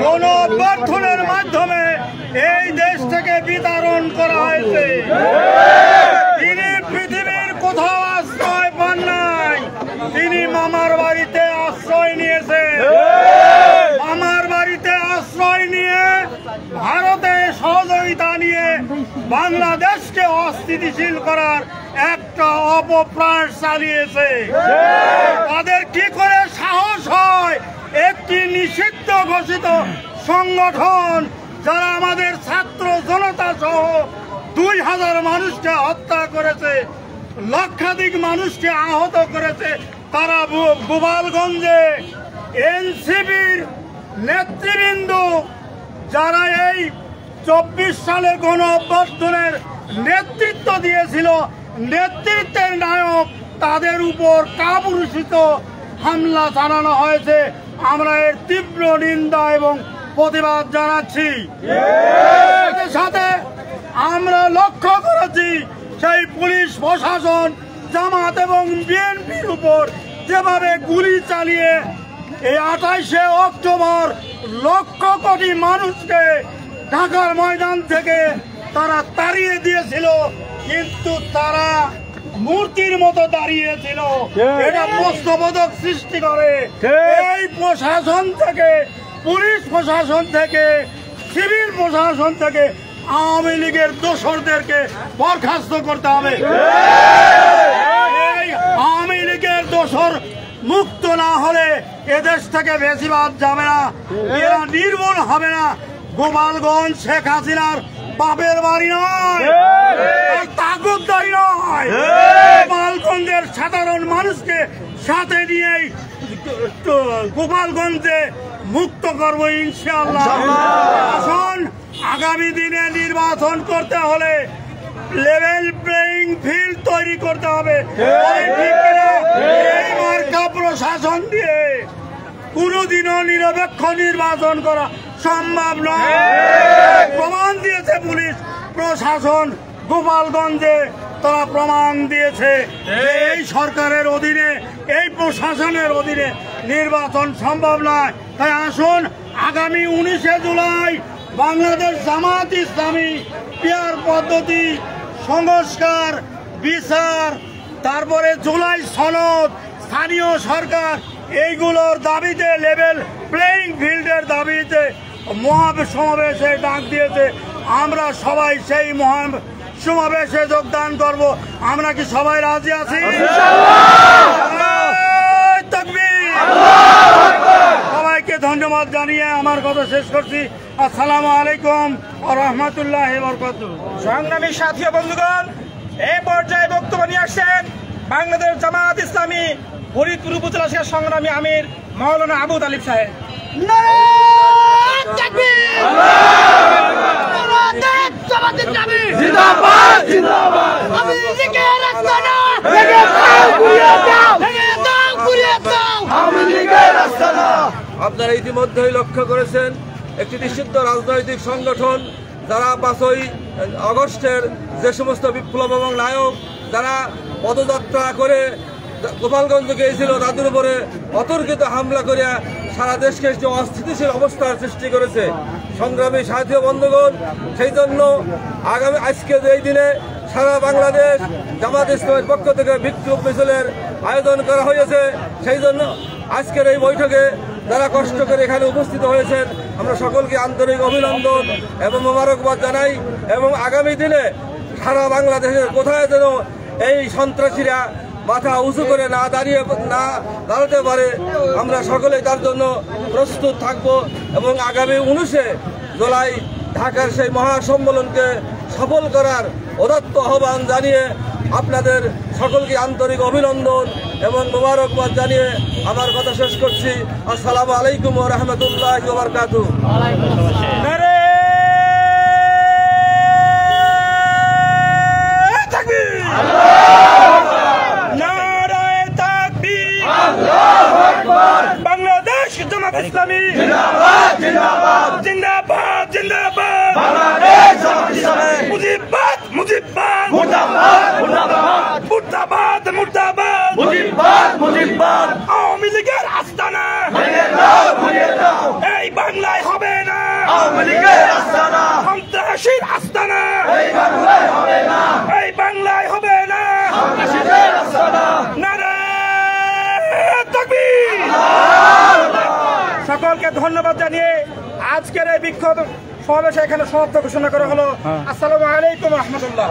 গণঅভ্যুত্থানের মাধ্যমে এই দেশ থেকে বিতাড়ন করা হয়েছে। তিনি পৃথিবীর কোথাও আশ্রয় পান নাই, তিনি মামার বাড়িতে আশ্রয় নিয়েছেন। মামার বাড়িতে আশ্রয় নিয়ে ভারতে সহযোগিতা নিয়ে বাংলাদেশকে অস্থিতিশীল করার একটা অপপ্রয়াস চালিয়েছে। তাদের কি করে সাহস হয় একটি নিষিদ্ধ ঘোষিত সংগঠন যারা আমাদের ছাত্র জনতা সহ 2000 মানুষকে হত্যা করেছে, লক্ষাধিক মানুষকে আহত করেছে, তারা গোপালগঞ্জে এনসিপির নেতৃবৃন্দ যারা এই 24 সালে গণঅভ্যুত্থানের নেতৃত্ব দিয়েছিল, নেতৃত্বের নায়ক, তাদের উপর কাপুরুষিত হামলা চালানো হয়েছে। আমরা এর তীব্র নিন্দা এবং প্রতিবাদ জানাচ্ছি। সাথে সাথে আমরা লক্ষ্য করেছি সেই পুলিশ প্রশাসন জামাত এবং বিএনপির উপর যেভাবে গুলি চালিয়ে এই 28শে অক্টোবর লক্ষ কোটি মানুষকে ঢাকার ময়দান থেকে তারা তাড়িয়ে দিয়েছিল, কিন্তু তারা মূর্তির মতো দাঁড়িয়েছিল। এটা প্রশ্নবোধক সৃষ্টি করে। এই প্রশাসন থেকে, পুলিশ প্রশাসন থেকে, সিভিল প্রশাসন থেকে আওয়ামী লীগের দোসরদেরকে বরখাস্ত করতে হবে। এই আওয়ামী লীগের দোসর মুক্ত না হলে এদেশ থেকে বেশিরভাগ যাবে না, এরা নির্মূল হবে না। গোপালগঞ্জ শেখ হাসিনার বাপের বাড়ি নয়, তাগুতদারি নয়। গোপালগঞ্জের সাধারণ মানুষকে সাথে নিয়েই গোপালগঞ্জে মুক্ত করবো ইনশাআল্লাহ। আসুন, আগামী দিনে নির্বাচন করতে হলে লেভেল প্লেইং ফিল্ড তৈরি করতে হবে। এই মার্কা প্রশাসন দিয়ে কোনদিনও নিরপেক্ষ নির্বাচন করা সম্ভব নয়। প্রমাণ দিয়েছে পুলিশ প্রশাসন গোপালগঞ্জে, তারা প্রমাণ দিয়েছে এই সরকারের অধীনে, এই প্রশাসনের অধীনে নির্বাচন সম্ভব নয়। তাই আসুন, আগামী 19শে জুলাই বাংলাদেশ জামাত ইসলামী পিয়ার পদ্ধতি সংস্কার, বিচার, তারপরে জুলাই সনদ, স্থানীয় সরকার, এইগুলোর দাবিতে, লেভেল প্লেইং ফিল্ডের দাবিতে মহাসমাবেশে ডাক দিয়েছে। আমরা সবাই সেই মহাসমাবেশে যোগদান করব। আমরা কি সবাই রাজি আছি? সবাইকে ধন্যবাদ জানিয়ে আমার কথা শেষ করছি। আসসালামু আলাইকুম ওয়া রাহমাতুল্লাহি ওয়া বারাকাতুহু। সংগ্রামী সাথী ও বন্ধুগণ, এই পর্যায়ে বক্তব্য নিয়ে আসছেন বাংলাদেশ জামাত ইসলামী ফরিদপুর উপজেলা শাখার সংগ্রামী আমির মাওলানা আবু তালিব সাহেব। আপনারা ইতিমধ্যেই লক্ষ্য করেছেন একটি নিষিদ্ধ রাজনৈতিক সংগঠন যারা 5ই আগস্টের যে সমস্ত বিপ্লব এবং নায়ক যারা পদযাত্রা করে গোপালগঞ্জ গিয়েছিল, তাদের উপরে অতর্কিত হামলা করিয়া সারা দেশকে একটি অস্থিতিশীল অবস্থার সৃষ্টি করেছে। সংগ্রামী সাথী বন্ধুগণ, সেই জন্য আজকে এই দিনে সারা বাংলাদেশ জামাত ইসলামের পক্ষ থেকে বিক্ষোভ মিছিলের আয়োজন করা হয়েছে। সেই জন্য আজকের এই বৈঠকে যারা কষ্ট করে এখানে উপস্থিত হয়েছেন, আমরা সকলকে আন্তরিক অভিনন্দন এবং মোবারকবাদ জানাই। এবং আগামী দিনে সারা বাংলাদেশের কোথায় যেন এই সন্ত্রাসীরা মাথা উঁচু করে না দাঁড়াতে পারে, আমরা সকলেই তার জন্য প্রস্তুত থাকব। এবং আগামী 19শে জুলাই ঢাকার সেই মহাসম্মেলনকে সফল করার উদাত্ত আহ্বান জানিয়ে আপনাদের সকলকে আন্তরিক অভিনন্দন এবং মোবারকবাদ জানিয়ে আমার কথা শেষ করছি। আসসালামু আলাইকুম ওয়া রাহমাতুল্লাহি ওয়া বারাকাতুহু। বাংলাদেশ জামাত ইসলামী জিন্দাবাদ জিন্দাবাদ জিন্দাবাদ জিন্দাবাদ, বাংলাদেশ জামাত ইসলামী মুজিবাদ মুজিবাদ মুর্দাবাদ মুর্দাবাদ মুর্দাবাদ মুর্দাবাদ মুজিবাদ মুজিবাদ। আওয়ামী লীগের আস্তানা ভেঙে দাও ভেঙে দাও, এই বাংলায় সন্ত্রাসীর আস্তানা এই বাংলায় হবে না। নারায়ে তাকবীর। সকলকে ধন্যবাদ জানিয়ে আজকের এই বিক্ষোভ সমাবেশ এখানে সমাপ্ত ঘোষণা করা হলো। আসসালামু আলাইকুম রহমতুল্লাহ।